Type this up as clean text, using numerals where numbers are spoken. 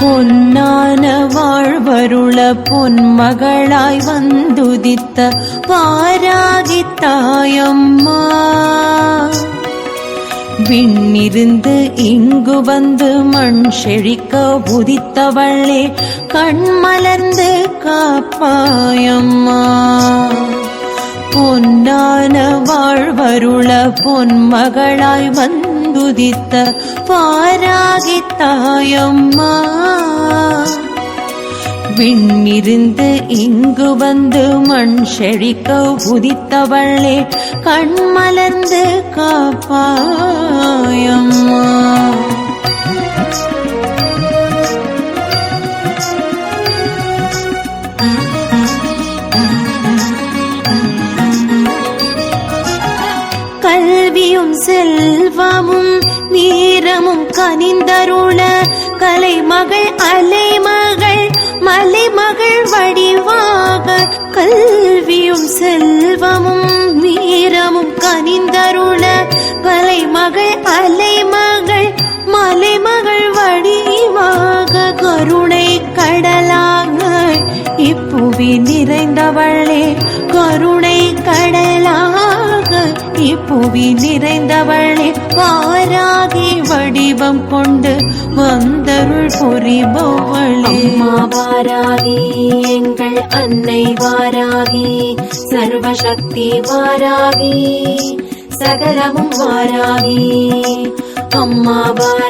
பொன்னான வாழ்வருள பொன்மகளாய் வந்துதித்த வாராகி தாயம்மா, விண்ணிருந்து இங்கு வந்து மண் செழிக்க உதித்தவளே கண்மலர்ந்து காப்பாயம்மா. பொன்னான வாழ்வருள பொன்மகளாய் வந்துதித்த வாராகி தாயம்மா, விண்ணிருந்து இங்கு வந்து மண் செழிக்க உதித்தவளே கண்மலர்ந்து காப்பாயம்மா. கல்வியும் செல்வமும் வீரமும் கனிந்தருள கலைமகள் அலைமகள் மலைமகள் வடிவாக, கல்வியும் செல்வமும் வீரமும் கனிந்தருள கலைமகள் அலைமகள் மலைமகள் வடிவாக, கருணை கடலாக இப்புவி நிறைந்தவளே கருணை கடலாக இப்புவி நிறைந்தவளே வாராகி வடிவம் கொண்டு வந்தருள் புரிபவளே. அம்மா வாராகி எங்கள் அன்னை வாராகி, சர்வசக்தி வாராகி சகலமும் வாராகி. அம்மா வாராகி